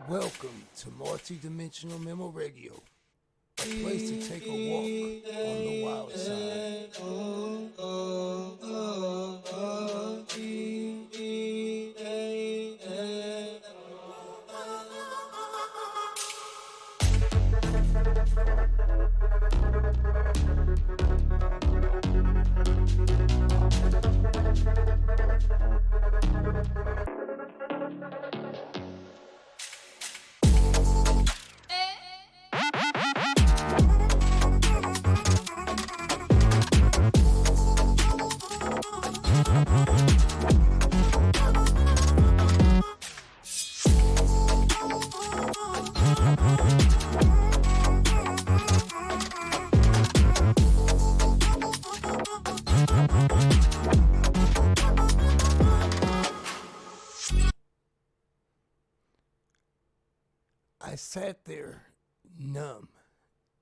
Welcome to Multidimensional Memo Radio, a place to take a walk on the wild side. I sat there, numb,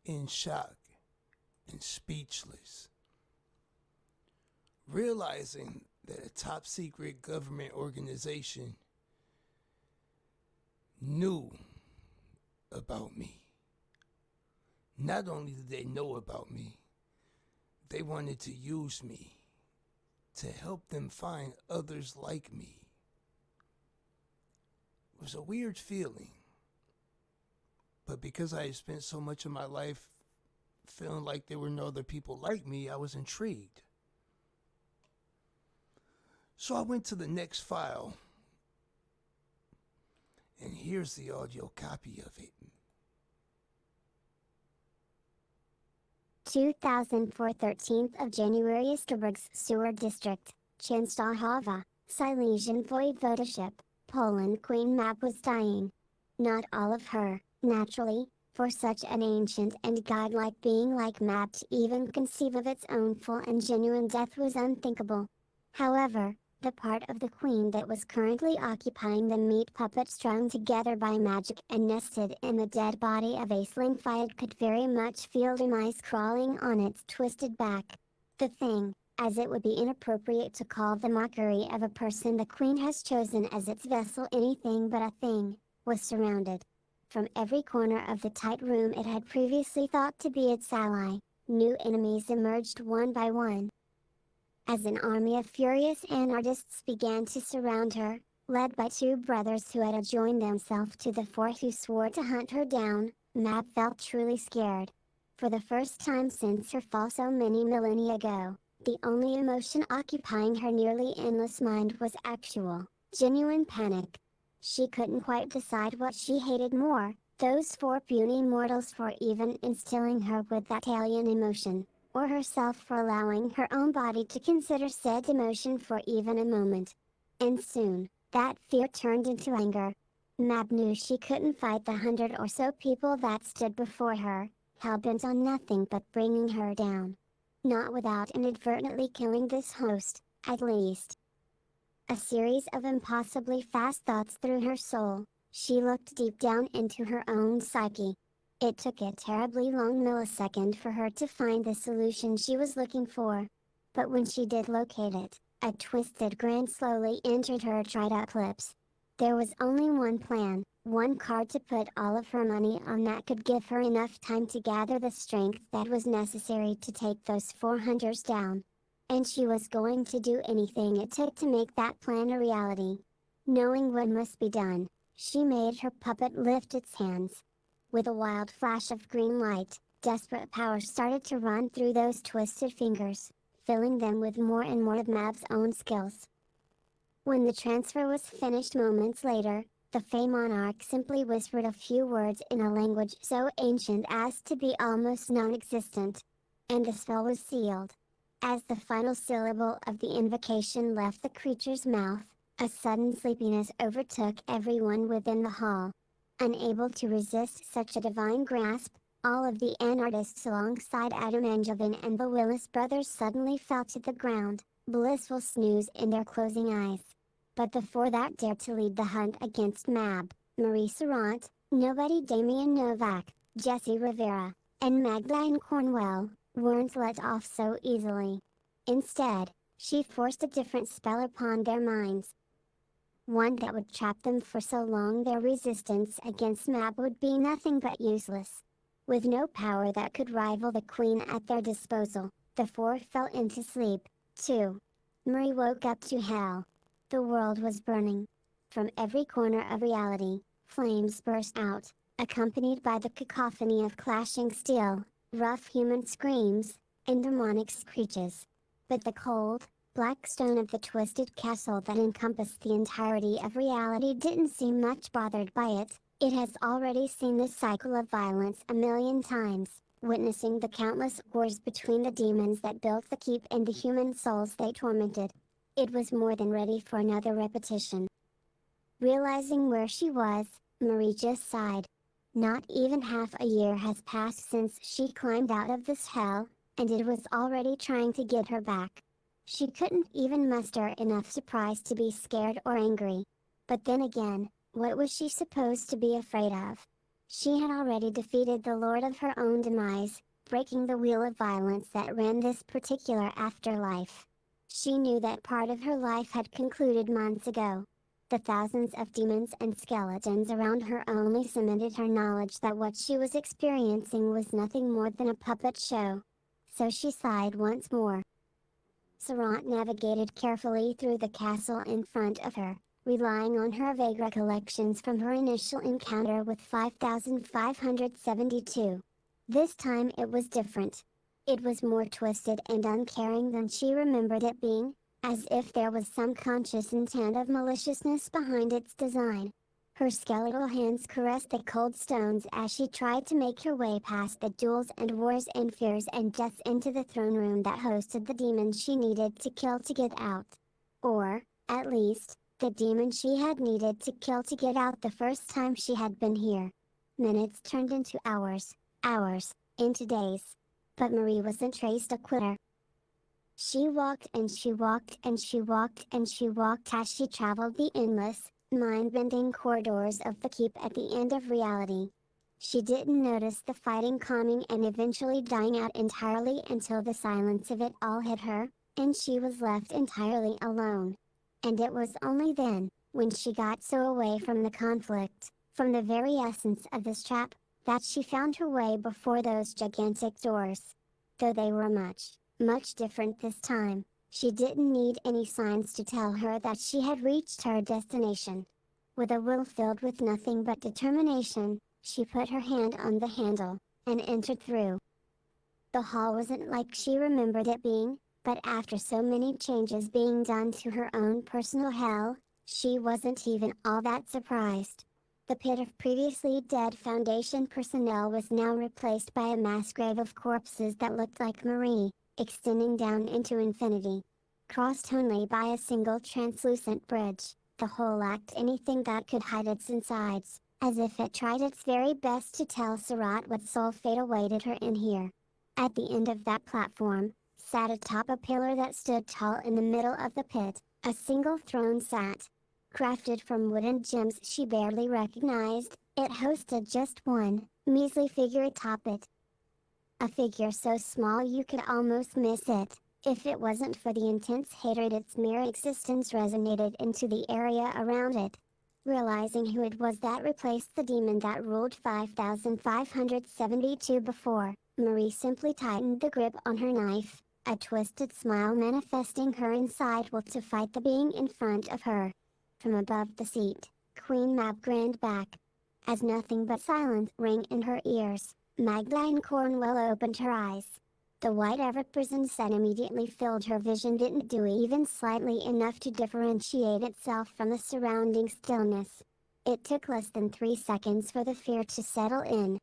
in shock, and speechless, realizing that a top secret government organization knew about me. Not only did they know about me, they wanted to use me to help them find others like me. It was a weird feeling. But because I had spent so much of my life feeling like there were no other people like me, I was intrigued. So I went to the next file, and here's the audio copy of it. 2004 13th of January Esterberg's Sewer District, Częstochowa, Silesian Voivodeship, Poland. Queen Mab was dying. Not all of her. Naturally, for such an ancient and godlike being like Mab to even conceive of its own full and genuine death was unthinkable. However, the part of the queen that was currently occupying the meat puppet strung together by magic and nested in the dead body of Aisling Fiat could very much feel the mice crawling on its twisted back. The thing, as it would be inappropriate to call the mockery of a person the queen has chosen as its vessel anything but a thing, was surrounded. From every corner of the tight room it had previously thought to be its ally, new enemies emerged one by one. As an army of furious anarchists began to surround her, led by two brothers who had joined themselves to the four who swore to hunt her down, Mab felt truly scared. For the first time since her fall so many millennia ago, the only emotion occupying her nearly endless mind was actual, genuine panic. She couldn't quite decide what she hated more, those four puny mortals for even instilling her with that alien emotion, or herself for allowing her own body to consider said emotion for even a moment. And soon, that fear turned into anger. Mab knew she couldn't fight the 100 or so people that stood before her, hell-bent on nothing but bringing her down. Not without inadvertently killing this host, at least. A series of impossibly fast thoughts through her soul, she looked deep down into her own psyche. It took a terribly long millisecond for her to find the solution she was looking for. But when she did locate it, a twisted grin slowly entered her dried-up lips. There was only one plan, one card to put all of her money on that could give her enough time to gather the strength that was necessary to take those four hunters down. And she was going to do anything it took to make that plan a reality. Knowing what must be done, she made her puppet lift its hands. With a wild flash of green light, desperate power started to run through those twisted fingers, filling them with more and more of Mab's own skills. When the transfer was finished moments later, the Fey Monarch simply whispered a few words in a language so ancient as to be almost non-existent. And the spell was sealed. As the final syllable of the invocation left the creature's mouth, a sudden sleepiness overtook everyone within the hall. Unable to resist such a divine grasp, all of the anarchists alongside Adam Angevin and the Willis brothers suddenly fell to the ground, blissful snooze in their closing eyes. But the four that dared to lead the hunt against Mab, Marie Serrant, Nobody Damian Novak, Jesse Rivera, and Magdalene Cornwell, weren't let off so easily. Instead, she forced a different spell upon their minds. One that would trap them for so long their resistance against Mab would be nothing but useless. With no power that could rival the Queen at their disposal, the four fell into sleep, too. Marie woke up to hell. The world was burning. From every corner of reality, flames burst out, accompanied by the cacophony of clashing steel, rough human screams, and demonic screeches. But the cold, black stone of the twisted castle that encompassed the entirety of reality didn't seem much bothered by it. It has already seen this cycle of violence a million times, witnessing the countless wars between the demons that built the keep and the human souls they tormented. It was more than ready for another repetition. Realizing where she was, Marie just sighed. Not even half a year has passed since she climbed out of this hell, and it was already trying to get her back. She couldn't even muster enough surprise to be scared or angry. But then again, what was she supposed to be afraid of? She had already defeated the lord of her own demise, breaking the wheel of violence that ran this particular afterlife. She knew that part of her life had concluded months ago. The thousands of demons and skeletons around her only cemented her knowledge that what she was experiencing was nothing more than a puppet show. So she sighed once more. Sarat navigated carefully through the castle in front of her, relying on her vague recollections from her initial encounter with 5572. This time it was different. It was more twisted and uncaring than she remembered it being, as if there was some conscious intent of maliciousness behind its design. Her skeletal hands caressed the cold stones as she tried to make her way past the duels and wars and fears and deaths into the throne room that hosted the demons she needed to kill to get out. Or, at least, the demon she had needed to kill to get out the first time she had been here. Minutes turned into hours, hours, into days. But Marie wasn't traced a quitter. She walked and she walked and she walked and she walked as she traveled the endless, mind-bending corridors of the keep at the end of reality. She didn't notice the fighting calming and eventually dying out entirely until the silence of it all hit her, and she was left entirely alone. And it was only then, when she got so away from the conflict, from the very essence of this trap, that she found her way before those gigantic doors. Though they were much, much different this time, she didn't need any signs to tell her that she had reached her destination. With a will filled with nothing but determination, she put her hand on the handle, and entered through. The hall wasn't like she remembered it being, but after so many changes being done to her own personal hell, she wasn't even all that surprised. The pit of previously dead Foundation personnel was now replaced by a mass grave of corpses that looked like Marie, extending down into infinity. Crossed only by a single translucent bridge, the whole lacked anything that could hide its insides, as if it tried its very best to tell Sarat what soul fate awaited her in here. At the end of that platform, sat atop a pillar that stood tall in the middle of the pit, a single throne sat. Crafted from wooden gems she barely recognized, it hosted just one, measly figure atop it. A figure so small you could almost miss it, if it wasn't for the intense hatred its mere existence resonated into the area around it. Realizing who it was that replaced the demon that ruled 5572 before, Marie simply tightened the grip on her knife, a twisted smile manifesting her inside will to fight the being in front of her. From above the seat, Queen Mab grinned back. As nothing but silence rang in her ears, Magdalene Cornwell opened her eyes. The white ever-present sun immediately filled her vision didn't do even slightly enough to differentiate itself from the surrounding stillness. It took less than 3 seconds for the fear to settle in.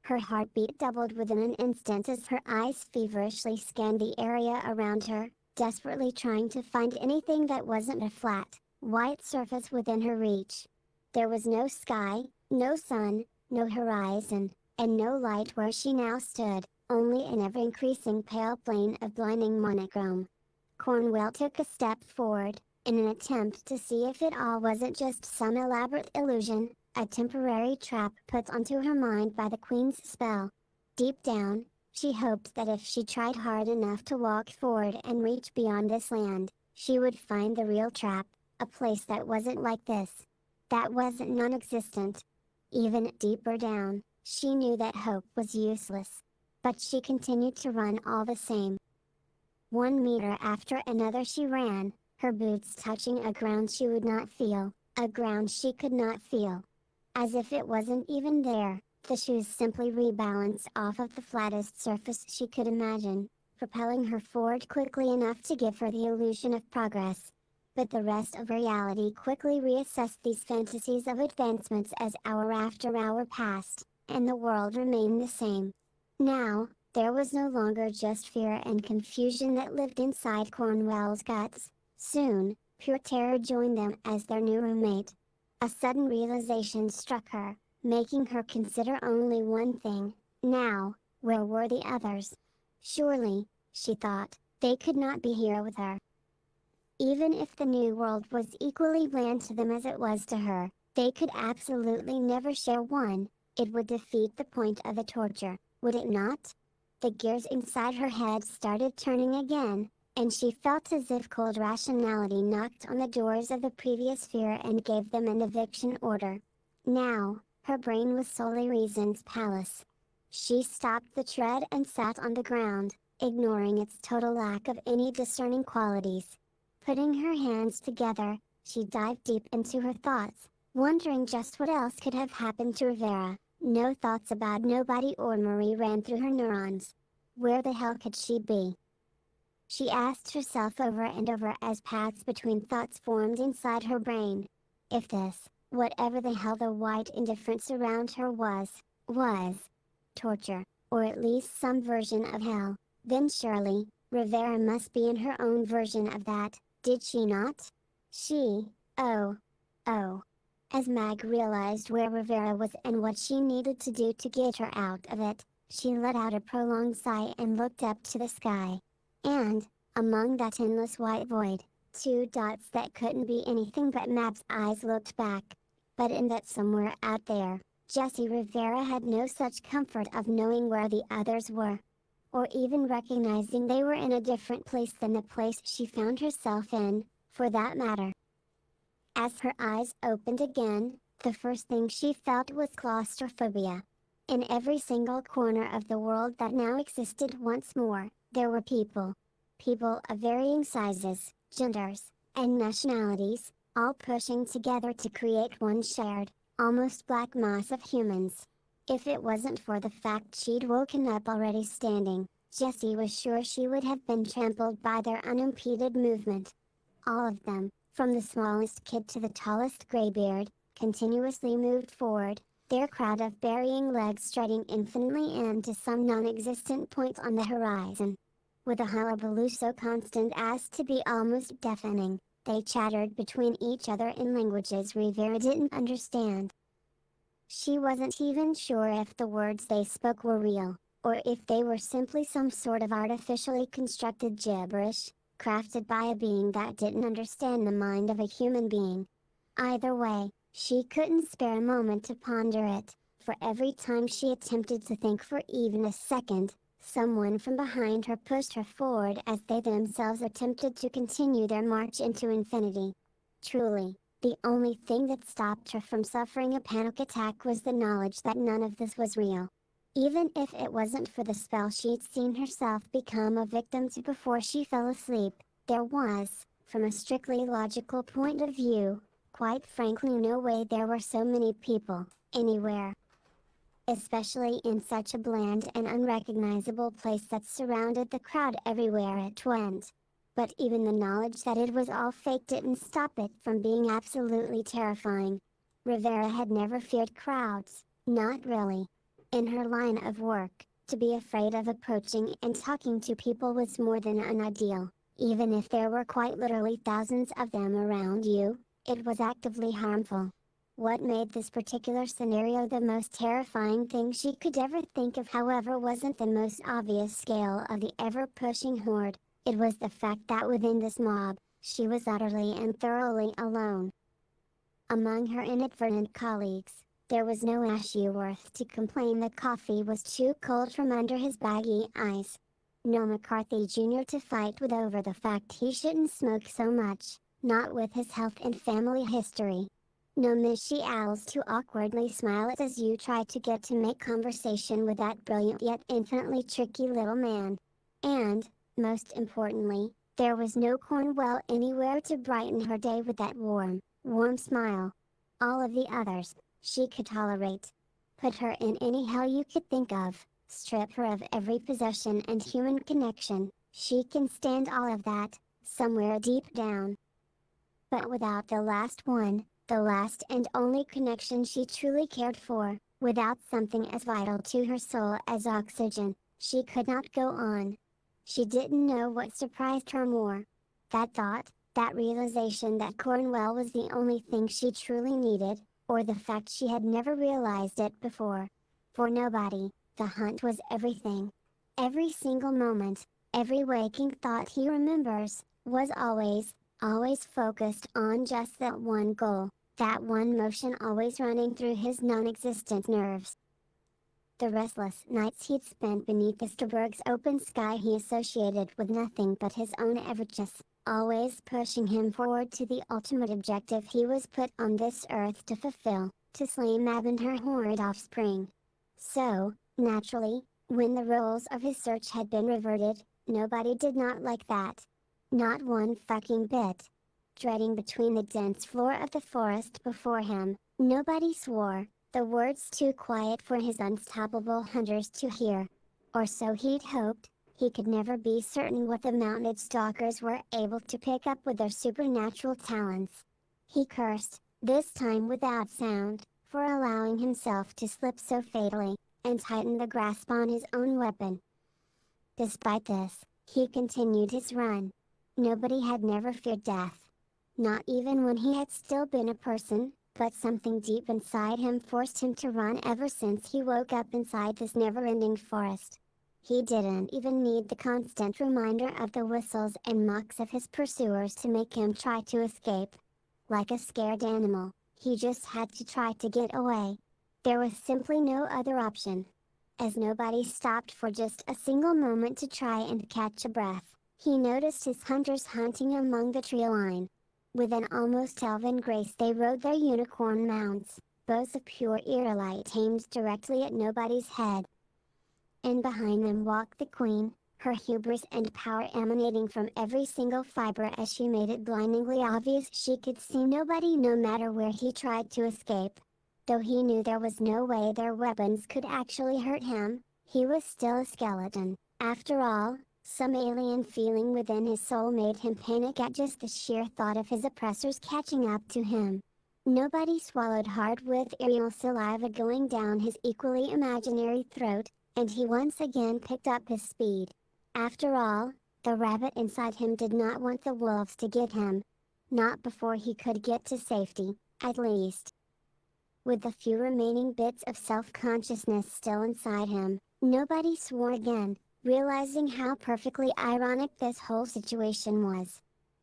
Her heartbeat doubled within an instant as her eyes feverishly scanned the area around her, desperately trying to find anything that wasn't a flat, white surface within her reach. There was no sky, no sun, no horizon, and no light where she now stood, only an ever-increasing pale plane of blinding monochrome. Cornwell took a step forward, in an attempt to see if it all wasn't just some elaborate illusion, a temporary trap put onto her mind by the Queen's spell. Deep down, she hoped that if she tried hard enough to walk forward and reach beyond this land, she would find the real trap, A place that wasn't like this. That wasn't non-existent. Even deeper down, she knew that hope was useless. But she continued to run all the same. 1 meter after another she ran, her boots touching a ground she would not feel, a ground she could not feel. As if it wasn't even there, the shoes simply rebalanced off of the flattest surface she could imagine, propelling her forward quickly enough to give her the illusion of progress. But the rest of reality quickly reassessed these fantasies of advancements as hour after hour passed, and the world remained the same. Now, there was no longer just fear and confusion that lived inside Cornwell's guts. Soon, pure terror joined them as their new roommate. A sudden realization struck her, making her consider only one thing. Now, where were the others? Surely, she thought, they could not be here with her. Even if the new world was equally bland to them as it was to her, they could absolutely never share one. It would defeat the point of the torture, would it not? The gears inside her head started turning again, and she felt as if cold rationality knocked on the doors of the previous fear and gave them an eviction order. Now, her brain was solely reason's palace. She stopped the tread and sat on the ground, ignoring its total lack of any discerning qualities. Putting her hands together, she dived deep into her thoughts, wondering just what else could have happened to Rivera. No thoughts about nobody or Marie ran through her neurons. Where the hell could she be? She asked herself over and over as paths between thoughts formed inside her brain. If this, whatever the hell the white indifference around her was torture, or at least some version of hell, then surely, Rivera must be in her own version of that, did she not? Oh. As Mag realized where Rivera was and what she needed to do to get her out of it, she let out a prolonged sigh and looked up to the sky. And, among that endless white void, 2 dots that couldn't be anything but Mab's eyes looked back. But in that somewhere out there, Jessie Rivera had no such comfort of knowing where the others were, or even recognizing they were in a different place than the place she found herself in, for that matter. As her eyes opened again, the first thing she felt was claustrophobia. In every single corner of the world that now existed once more, there were people. People of varying sizes, genders, and nationalities, all pushing together to create one shared, almost black mass of humans. If it wasn't for the fact she'd woken up already standing, Jessie was sure she would have been trampled by their unimpeded movement. All of them, from the smallest kid to the tallest graybeard, continuously moved forward, their crowd of burying legs stretching infinitely and to some non-existent point on the horizon. With a hullabaloo so constant as to be almost deafening, they chattered between each other in languages Rivera didn't understand. She wasn't even sure if the words they spoke were real, or if they were simply some sort of artificially constructed gibberish, crafted by a being that didn't understand the mind of a human being. Either way, she couldn't spare a moment to ponder it, for every time she attempted to think for even a second, someone from behind her pushed her forward as they themselves attempted to continue their march into infinity. Truly, the only thing that stopped her from suffering a panic attack was the knowledge that none of this was real. Even if it wasn't for the spell she'd seen herself become a victim to before she fell asleep, there was, from a strictly logical point of view, quite frankly no way there were so many people, anywhere. Especially in such a bland and unrecognizable place that surrounded the crowd everywhere it went. But even the knowledge that it was all fake didn't stop it from being absolutely terrifying. Rivera had never feared crowds, not really. In her line of work, to be afraid of approaching and talking to people was more than an ideal. Even if there were quite literally thousands of them around you, it was actively harmful. What made this particular scenario the most terrifying thing she could ever think of, however, wasn't the most obvious scale of the ever-pushing horde. It was the fact that within this mob, she was utterly and thoroughly alone. Among her inadvertent colleagues, there was no Ashworth to complain that coffee was too cold from under his baggy eyes. No McCarthy Jr. to fight with over the fact he shouldn't smoke so much. not with his health and family history. No miss she owls to awkwardly smile as you try to get to make conversation with that brilliant yet infinitely tricky little man. And, most importantly, there was no Cornwell anywhere to brighten her day with that warm smile. All of the others, she could tolerate. Put her in any hell you could think of, strip her of every possession and human connection, she can stand all of that, somewhere deep down. But without the last one, the last and only connection she truly cared for, without something as vital to her soul as oxygen, she could not go on. She didn't know what surprised her more. That thought, that realization that Cornwell was the only thing she truly needed, or the fact she had never realized it before. For nobody, the hunt was everything. Every single moment, every waking thought he remembers, was always focused on just that one goal, that one motion always running through his non-existent nerves. The restless nights he'd spent beneath Esterberg's open sky he associated with nothing but his own averages, always pushing him forward to the ultimate objective he was put on this earth to fulfill, to slay Mab and her horrid offspring. So, naturally, when the roles of his search had been reverted, nobody did not like that. Not one fucking bit. Treading between the dense floor of the forest before him, nobody swore, the words too quiet for his unstoppable hunters to hear. Or so he'd hoped. He could never be certain what the mounted stalkers were able to pick up with their supernatural talents. He cursed, this time without sound, for allowing himself to slip so fatally, and tighten the grasp on his own weapon. Despite this, he continued his run. Nobody had never feared death. Not even when he had still been a person, but something deep inside him forced him to run ever since he woke up inside this never-ending forest. He didn't even need the constant reminder of the whistles and mocks of his pursuers to make him try to escape. Like a scared animal, he just had to try to get away. There was simply no other option. As nobody stopped for just a single moment to try and catch a breath, he noticed his hunters hunting among the tree line. With an almost elven grace they rode their unicorn mounts, bows of pure irelight aimed directly at nobody's head. And behind them walked the queen, her hubris and power emanating from every single fiber as she made it blindingly obvious she could see nobody no matter where he tried to escape. Though he knew there was no way their weapons could actually hurt him, he was still a skeleton, after all. Some alien feeling within his soul made him panic at just the sheer thought of his oppressors catching up to him. Nobody swallowed hard with irreal saliva going down his equally imaginary throat, and he once again picked up his speed. After all, the rabbit inside him did not want the wolves to get him. Not before he could get to safety, at least. With the few remaining bits of self-consciousness still inside him, nobody swore again, realizing how perfectly ironic this whole situation was.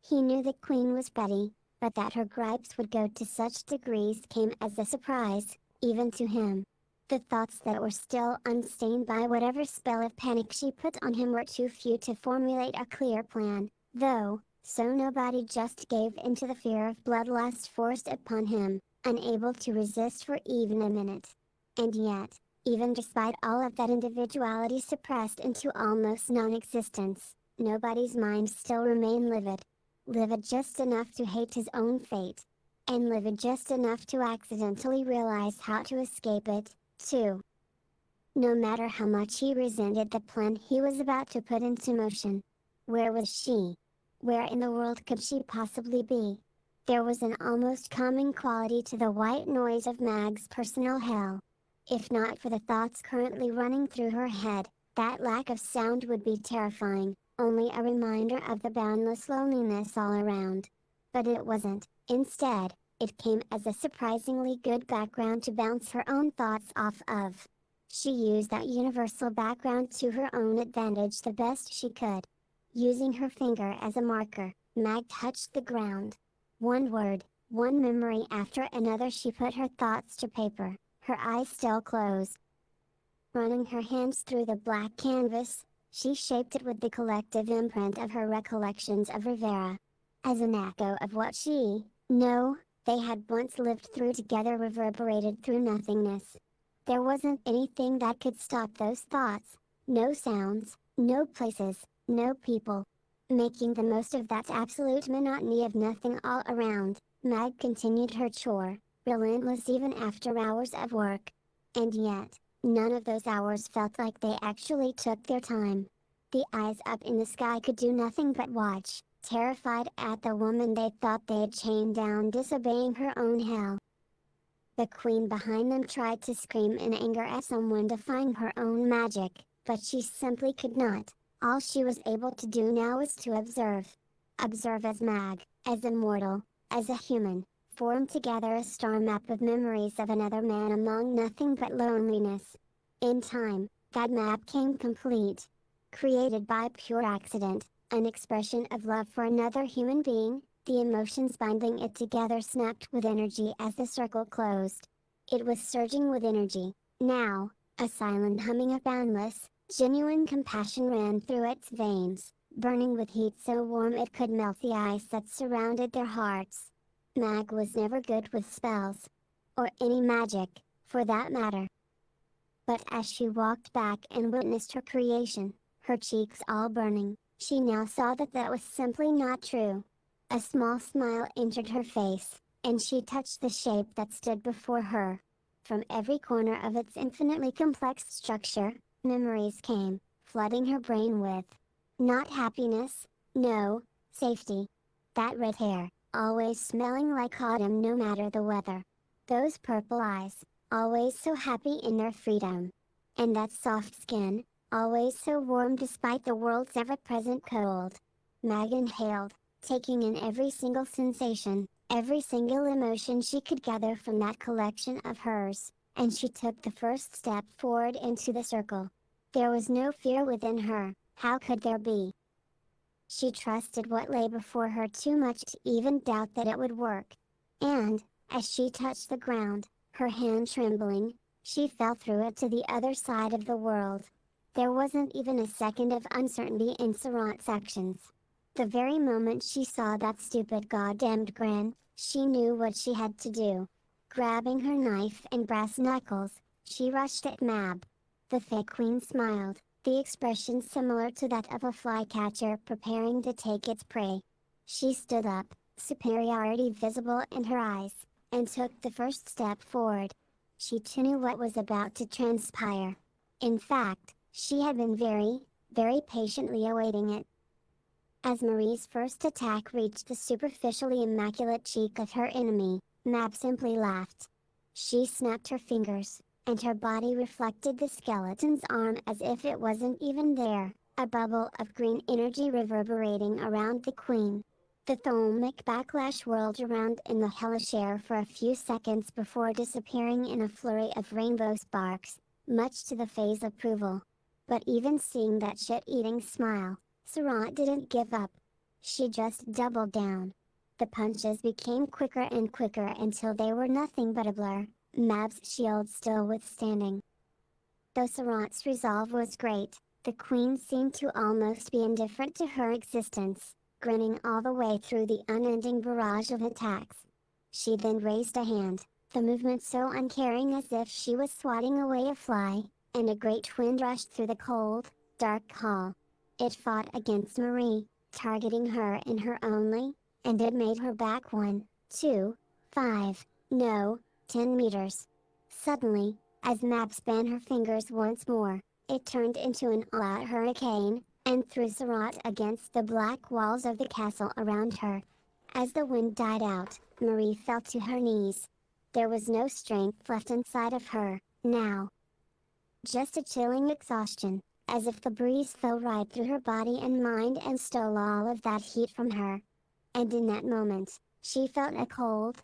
He knew the queen was petty, but that her gripes would go to such degrees came as a surprise, even to him. The thoughts that were still unstained by whatever spell of panic she put on him were too few to formulate a clear plan, though, so nobody just gave in to the fear of bloodlust forced upon him, unable to resist for even a minute. And yet, even despite all of that individuality suppressed into almost non-existence, nobody's mind still remained livid. Livid just enough to hate his own fate. And livid just enough to accidentally realize how to escape it, too. No matter how much he resented the plan he was about to put into motion. Where was she? Where in the world could she possibly be? There was an almost calming quality to the white noise of Mag's personal hell. If not for the thoughts currently running through her head, that lack of sound would be terrifying, only a reminder of the boundless loneliness all around. But it wasn't. Instead, it came as a surprisingly good background to bounce her own thoughts off of. She used that universal background to her own advantage the best she could. Using her finger as a marker, Mag touched the ground. One word, one memory after another she put her thoughts to paper, her eyes still closed. Running her hands through the black canvas, she shaped it with the collective imprint of her recollections of Rivera. as an echo of what no, they had once lived through together reverberated through nothingness. There wasn't anything that could stop those thoughts. No sounds, no places, no people. Making the most of that absolute monotony of nothing all around, Mag continued her chore, relentless even after hours of work. And yet, none of those hours felt like they actually took their time. The eyes up in the sky could do nothing but watch, terrified at the woman they thought they had chained down disobeying her own hell. The queen behind them tried to scream in anger at someone defying her own magic, but she simply could not. All she was able to do now was to observe. Observe as Mag, as immortal, as a human, formed together a star map of memories of another man among nothing but loneliness. In time, that map came complete. Created by pure accident, an expression of love for another human being, the emotions binding it together snapped with energy as the circle closed. It was surging with energy. Now, a silent humming of boundless, genuine compassion ran through its veins, burning with heat so warm it could melt the ice that surrounded their hearts. Mag was never good with spells. Or any magic, for that matter. But as she walked back and witnessed her creation, her cheeks all burning, she now saw that that was simply not true. A small smile entered her face, and she touched the shape that stood before her. From every corner of its infinitely complex structure, memories came, flooding her brain with not happiness, no, safety. That red hair, always smelling like autumn no matter the weather. Those purple eyes, always so happy in their freedom. And that soft skin, always so warm despite the world's ever-present cold. Mag inhaled, taking in every single sensation, every single emotion she could gather from that collection of hers, and she took the first step forward into the circle. There was no fear within her, how could there be? She trusted what lay before her too much to even doubt that it would work. And, as she touched the ground, her hand trembling, she fell through it to the other side of the world. There wasn't even a second of uncertainty in Sarant's actions. The very moment she saw that stupid goddamned grin, she knew what she had to do. Grabbing her knife and brass knuckles, she rushed at Mab. The fake queen smiled, the expression similar to that of a flycatcher preparing to take its prey. She stood up, superiority visible in her eyes, and took the first step forward. She too knew what was about to transpire. In fact, she had been very patiently awaiting it. As Marie's first attack reached the superficially immaculate cheek of her enemy, Mab simply laughed. She snapped her fingers, and her body reflected the skeleton's arm as if it wasn't even there, a bubble of green energy reverberating around the queen. The thermic backlash whirled around in the hellish air for a few seconds before disappearing in a flurry of rainbow sparks, much to the Fae's approval. But even seeing that shit-eating smile, Sarant didn't give up. She just doubled down. The punches became quicker and quicker until they were nothing but a blur, Mab's shield still withstanding. Though Sarant's resolve was great, the queen seemed to almost be indifferent to her existence, grinning all the way through the unending barrage of attacks. She then raised a hand, the movement so uncaring as if she was swatting away a fly, and a great wind rushed through the cold, dark hall. It fought against Marie, targeting her in her only, and it made her back 1, 2, 5, no, 10 meters. Suddenly, as Mab span her fingers once more, it turned into an all-out hurricane, and threw Sarant against the black walls of the castle around her. As the wind died out, Marie fell to her knees. There was no strength left inside of her, now. Just a chilling exhaustion, as if the breeze fell right through her body and mind and stole all of that heat from her. And in that moment, she felt a cold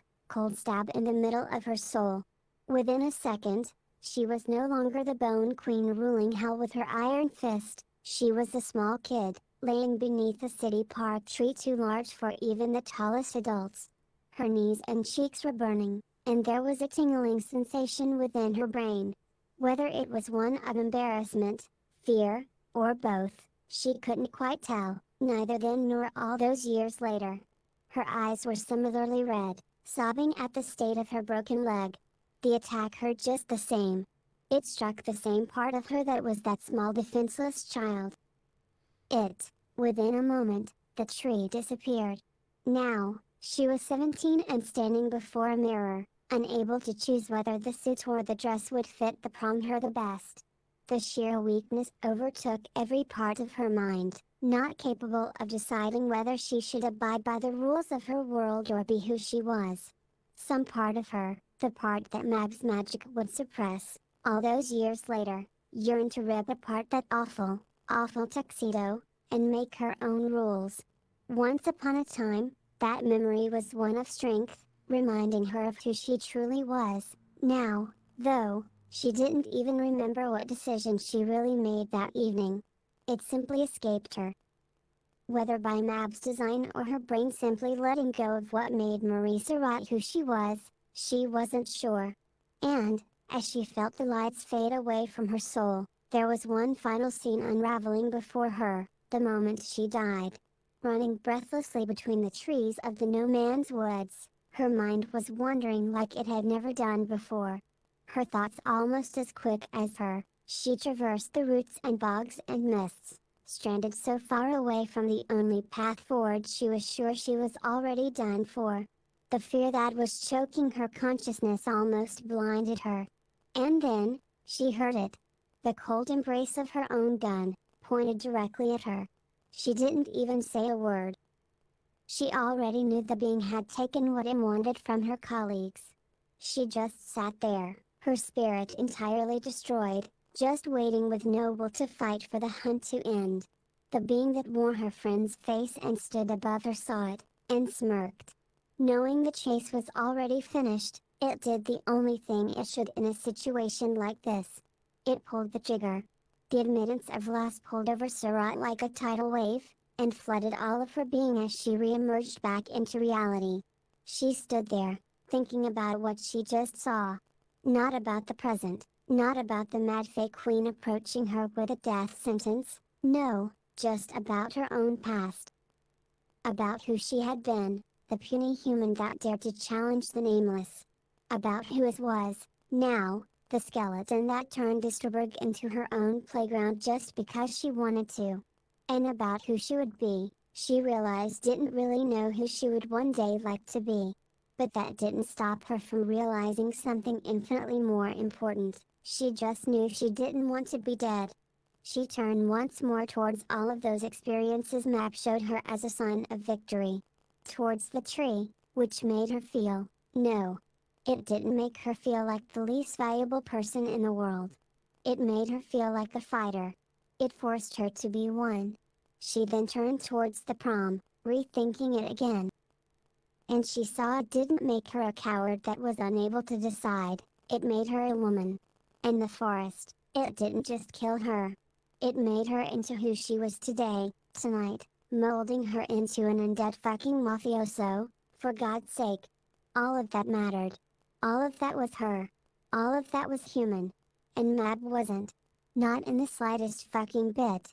stab in the middle of her soul. Within a second, she was no longer the Bone Queen ruling hell with her iron fist, she was the small kid, laying beneath a city park tree too large for even the tallest adults. Her knees and cheeks were burning, and there was a tingling sensation within her brain. Whether it was one of embarrassment, fear, or both, she couldn't quite tell, neither then nor all those years later. Her eyes were similarly red, sobbing at the state of her broken leg. The attack hurt just the same. It struck the same part of her that was that small defenseless child. Within a moment, the tree disappeared. Now, she was 17 and standing before a mirror, unable to choose whether the suit or the dress would fit the prom her the best. The sheer weakness overtook every part of her mind, not capable of deciding whether she should abide by the rules of her world or be who she was. Some part of her, the part that Mab's magic would suppress, all those years later, yearned to rip apart that awful tuxedo, and make her own rules. Once upon a time, that memory was one of strength, reminding her of who she truly was. Now, though, she didn't even remember what decision she really made that evening. It simply escaped her. Whether by Mab's design or her brain simply letting go of what made Marie Surratt who she wasn't sure. And, as she felt the lights fade away from her soul, there was one final scene unraveling before her, the moment she died. Running breathlessly between the trees of the no man's woods, her mind was wandering like it had never done before. Her thoughts almost as quick as her, she traversed the roots and bogs and mists, stranded so far away from the only path forward she was sure she was already done for. The fear that was choking her consciousness almost blinded her. And then, she heard it. The cold embrace of her own gun, pointed directly at her. She didn't even say a word. She already knew the being had taken what it wanted from her colleagues. She just sat there, her spirit entirely destroyed, just waiting with no will to fight for the hunt to end. The being that wore her friend's face and stood above her saw it, and smirked. Knowing the chase was already finished, it did the only thing it should in a situation like this. It pulled the trigger. The admittance of loss pulled over Surratt like a tidal wave, and flooded all of her being as she re-emerged back into reality. She stood there, thinking about what she just saw. Not about the present, not about the mad fake queen approaching her with a death sentence, no, just about her own past. About who she had been, the puny human that dared to challenge the nameless. About who it was, now, the skeleton that turned Distelburg into her own playground just because she wanted to. And about who she would be, she realized didn't really know who she would one day like to be. But that didn't stop her from realizing something infinitely more important. She just knew she didn't want to be dead. She turned once more towards all of those experiences Mab showed her as a sign of victory. Towards the tree, which made her feel, no. It didn't make her feel like the least valuable person in the world. It made her feel like a fighter. It forced her to be one. She then turned towards the prom, rethinking it again. And she saw it didn't make her a coward that was unable to decide, it made her a woman. And the forest, it didn't just kill her. It made her into who she was today, tonight, molding her into an undead fucking mafioso, for God's sake. All of that mattered. All of that was her. All of that was human. And Mab wasn't. Not in the slightest fucking bit.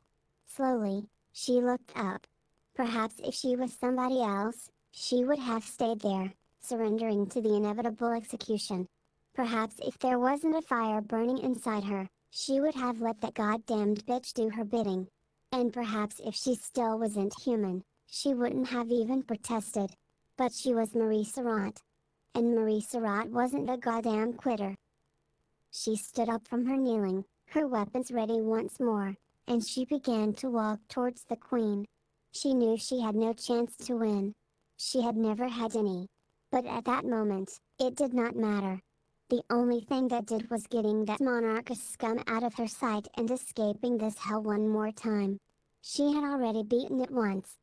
Slowly, she looked up. Perhaps if she was somebody else, she would have stayed there, surrendering to the inevitable execution. Perhaps if there wasn't a fire burning inside her, she would have let that goddamned bitch do her bidding. And perhaps if she still wasn't human, she wouldn't have even protested. But she was Marie Surratt. And Marie Surratt wasn't a goddamn quitter. She stood up from her kneeling, her weapons ready once more, and she began to walk towards the queen. She knew she had no chance to win. She had never had any. But at that moment, it did not matter. The only thing that did was getting that monarchist scum out of her sight and escaping this hell one more time. She had already beaten it once.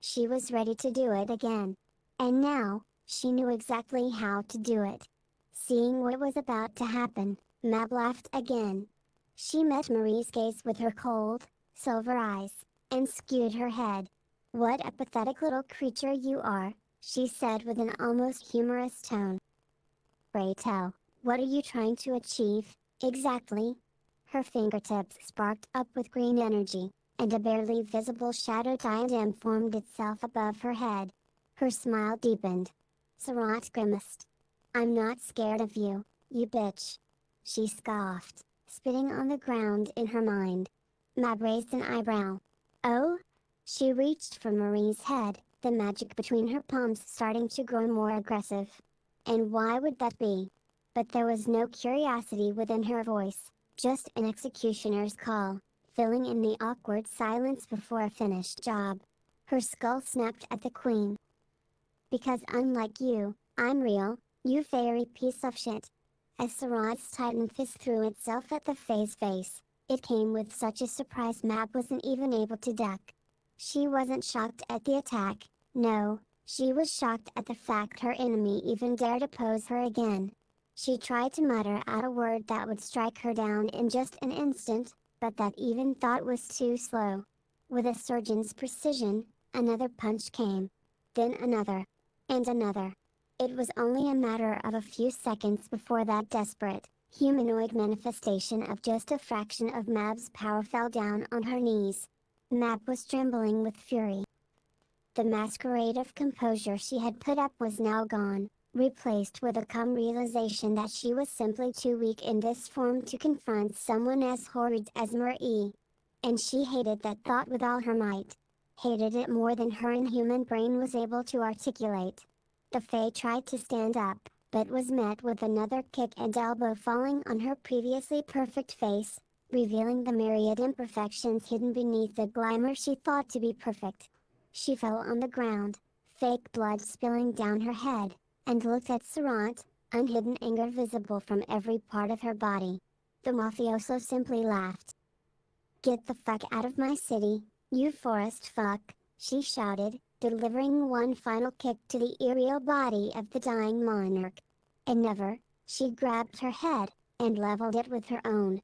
She was ready to do it again. And now, she knew exactly how to do it. Seeing what was about to happen, Mab laughed again. She met Marie's gaze with her cold, silver eyes, and skewed her head. "What a pathetic little creature you are," she said with an almost humorous tone. "Pray tell, what are you trying to achieve, exactly?" Her fingertips sparked up with green energy, and a barely visible shadow diadem formed itself above her head. Her smile deepened. Sarat grimaced. I'm not scared of you, you bitch. She scoffed, spitting on the ground in her mind. Mab raised an eyebrow. Oh? She reached for Marie's head, the magic between her palms starting to grow more aggressive. And why would that be? But there was no curiosity within her voice, just an executioner's call, filling in the awkward silence before a finished job. Her skull snapped at the queen. Because unlike you, I'm real, you fairy piece of shit. As Sarat's titan fist threw itself at the Fae's face, it came with such a surprise Mab wasn't even able to duck. She wasn't shocked at the attack, no, she was shocked at the fact her enemy even dared oppose her again. She tried to mutter out a word that would strike her down in just an instant, but that even thought was too slow. With a surgeon's precision, another punch came. Then another. And another. It was only a matter of a few seconds before that desperate, humanoid manifestation of just a fraction of Mab's power fell down on her knees. Mab was trembling with fury. The masquerade of composure she had put up was now gone, replaced with a calm realization that she was simply too weak in this form to confront someone as horrid as Marie. And she hated that thought with all her might. Hated it more than her inhuman brain was able to articulate. The Fae tried to stand up, but was met with another kick and elbow falling on her previously perfect face, revealing the myriad imperfections hidden beneath the glamour she thought to be perfect. She fell on the ground, fake blood spilling down her head, and looked at Sarat, unhidden anger visible from every part of her body. The mafioso simply laughed. Get the fuck out of my city, you forest fuck, she shouted, delivering one final kick to the aerial body of the dying monarch. And never, she grabbed her head, and leveled it with her own.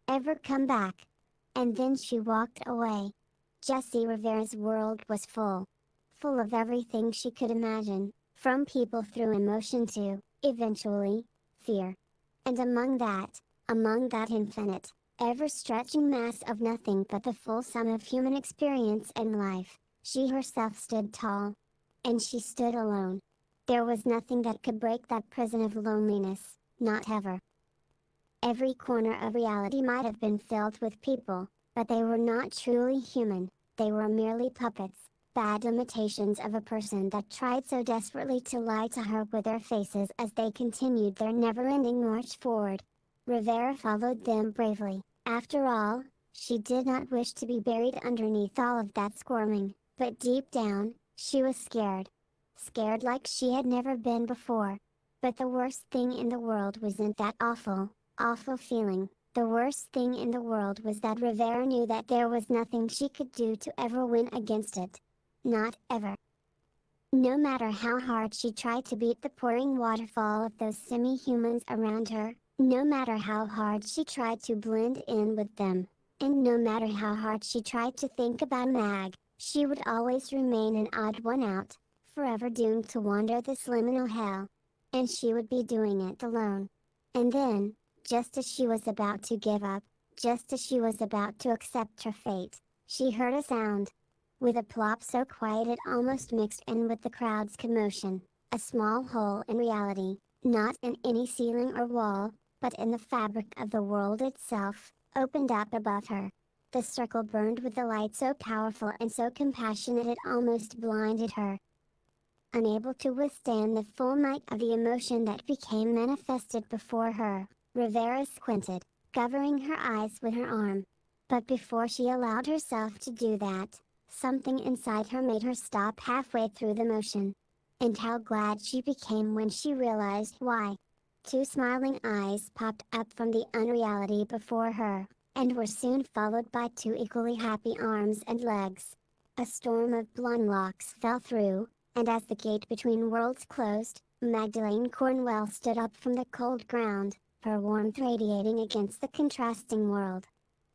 Ever come back? And then she walked away. Jessie Rivera's world was full of everything she could imagine, from people through emotion to, eventually, fear. And among that infinite, ever-stretching mass of nothing but the full sum of human experience and life, she herself stood tall. And she stood alone. There was nothing that could break that prison of loneliness, not ever. Every corner of reality might have been filled with people, but they were not truly human, they were merely puppets, bad imitations of a person that tried so desperately to lie to her with their faces as they continued their never-ending march forward. Rivera followed them bravely. After all, she did not wish to be buried underneath all of that squirming, but deep down, she was scared. Scared like she had never been before. But the worst thing in the world wasn't that awful feeling. The worst thing in the world was that Rivera knew that there was nothing she could do to ever win against it. Not ever. No matter how hard she tried to beat the pouring waterfall of those semi-humans around her, no matter how hard she tried to blend in with them, and no matter how hard she tried to think about Mag, she would always remain an odd one out, forever doomed to wander this liminal hell. And she would be doing it alone. And then, just as she was about to give up, just as she was about to accept her fate, she heard a sound. With a plop so quiet it almost mixed in with the crowd's commotion, a small hole in reality, not in any ceiling or wall, but in the fabric of the world itself, opened up above her. The circle burned with a light so powerful and so compassionate it almost blinded her. Unable to withstand the full might of the emotion that became manifested before her, Rivera squinted, covering her eyes with her arm. But before she allowed herself to do that, something inside her made her stop halfway through the motion. And how glad she became when she realized why. Two smiling eyes popped up from the unreality before her, and were soon followed by two equally happy arms and legs. A storm of blonde locks fell through, and as the gate between worlds closed, Magdalene Cornwell stood up from the cold ground, her warmth radiating against the contrasting world.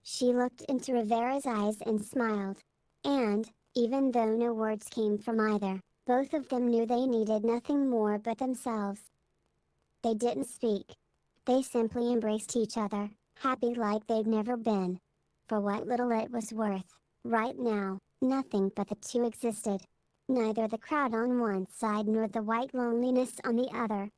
She looked into Rivera's eyes and smiled. And, even though no words came from either, both of them knew they needed nothing more but themselves. They didn't speak. They simply embraced each other, happy like they'd never been. For what little it was worth, right now, nothing but the two existed. neither the crowd on one side nor the white loneliness on the other.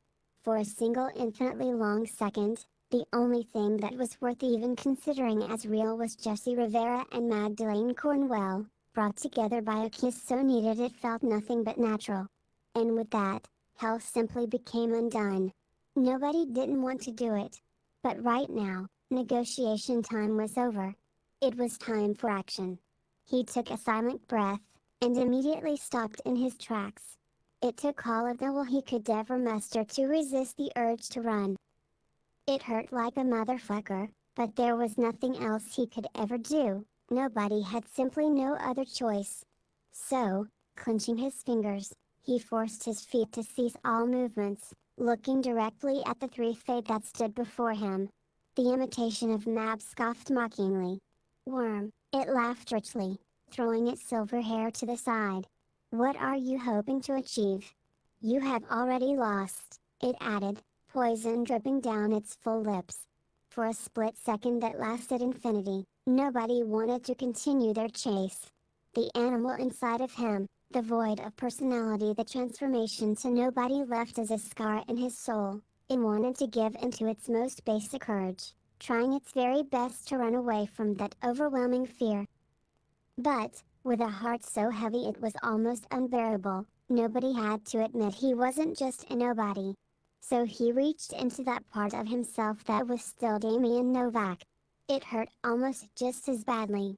For a single infinitely long second, the only thing that was worth even considering as real was Jesse Rivera and Magdalene Cornwell, brought together by a kiss so needed it felt nothing but natural. And with that, hell simply became undone. Nobody didn't want to do it. But right now, negotiation time was over. It was time for action. He took a silent breath, and immediately stopped in his tracks. It took all of the will he could ever muster to resist the urge to run. It hurt like a motherfucker, but there was nothing else he could ever do. Nobody had simply no other choice. So, clenching his fingers, he forced his feet to cease all movements, looking directly at the three Fae that stood before him. The imitation of Mab scoffed mockingly. Worm, it laughed richly, throwing its silver hair to the side. What are you hoping to achieve? You have already lost, it added, poison dripping down its full lips. For a split second that lasted infinity, nobody wanted to continue their chase. The animal inside of him, the void of personality, the transformation to nobody left as a scar in his soul, it wanted to give into its most basic urge, trying its very best to run away from that overwhelming fear. But, with a heart so heavy it was almost unbearable, nobody had to admit he wasn't just a nobody. So he reached into that part of himself that was still Damian Novak. It hurt almost just as badly,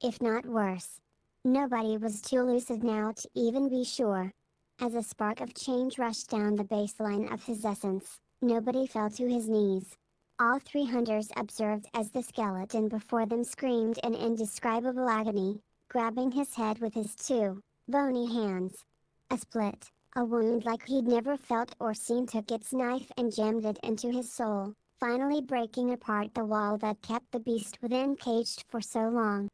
if not worse. Nobody was too lucid now to even be sure. As a spark of change rushed down the baseline of his essence, nobody fell to his knees. All three hunters observed as the skeleton before them screamed in indescribable agony, grabbing his head with his two bony hands. A split, a wound like he'd never felt or seen took its knife and jammed it into his soul, finally breaking apart the wall that kept the beast within caged for so long.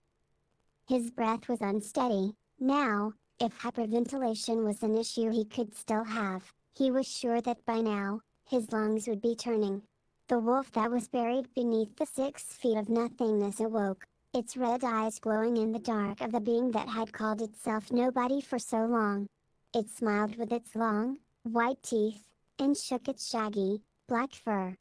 His breath was unsteady. Now, if hyperventilation was an issue he could still have, he was sure that by now, his lungs would be turning. The wolf that was buried beneath the 6 feet of nothingness awoke, its red eyes glowing in the dark of the being that had called itself nobody for so long. It smiled with its long, white teeth, and shook its shaggy, black fur.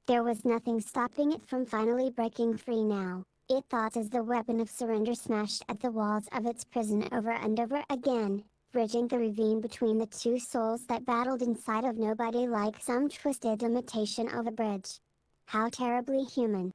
There was nothing stopping it from finally breaking free now, it thought as the weapon of surrender smashed at the walls of its prison over and over again, bridging the ravine between the two souls that battled inside of nobody like some twisted imitation of a bridge. How terribly human.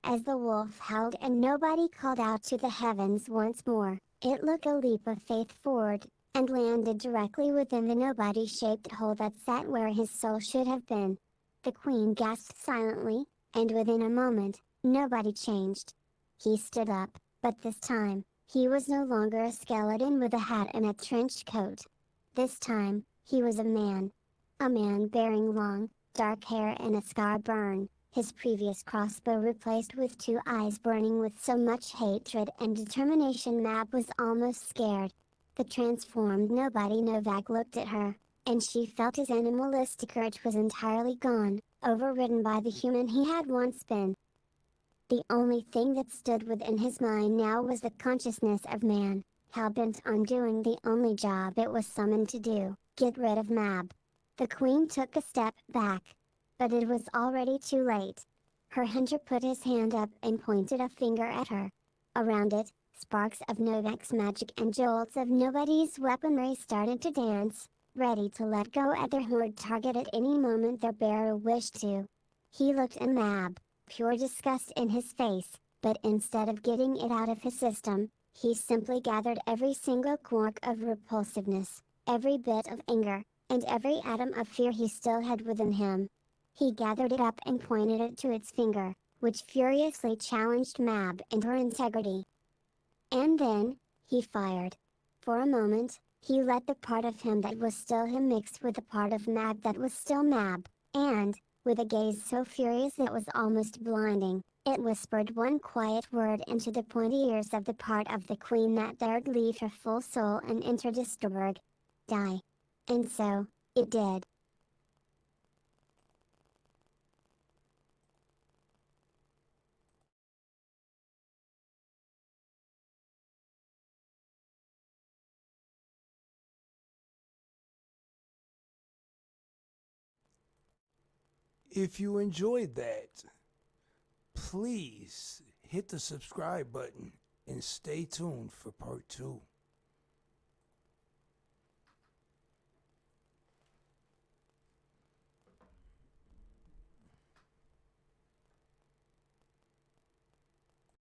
As the wolf howled and nobody called out to the heavens once more, it took a leap of faith forward, and landed directly within the nobody-shaped hole that sat where his soul should have been. The queen gasped silently, and within a moment, nobody changed. He stood up, but this time, he was no longer a skeleton with a hat and a trench coat. This time, he was a man. A man bearing long, dark hair and a scar burn, his previous crossbow replaced with 2 eyes burning with so much hatred and determination Mab was almost scared. The transformed nobody Novak looked at her, and she felt his animalistic urge was entirely gone, overridden by the human he had once been. The only thing that stood within his mind now was the consciousness of man, hell-bent on doing the only job it was summoned to do, get rid of Mab. The queen took a step back. But it was already too late. Her hunter put his hand up and pointed a finger at her. Around it, sparks of Novak's magic and jolts of nobody's weaponry started to dance, ready to let go at their horde target at any moment their bearer wished to. He looked at Mab, pure disgust in his face, but instead of getting it out of his system, he simply gathered every single quark of repulsiveness, every bit of anger, and every atom of fear he still had within him. He gathered it up and pointed it to its finger, which furiously challenged Mab and her integrity. And then, he fired. For a moment, he let the part of him that was still him mix with the part of Mab that was still Mab, and, with a gaze so furious it was almost blinding, it whispered one quiet word into the pointy ears of the part of the queen that dared leave her full soul and enter Disturberg. Die. And so, it did. If you enjoyed that, please hit the subscribe button and stay tuned for part 2.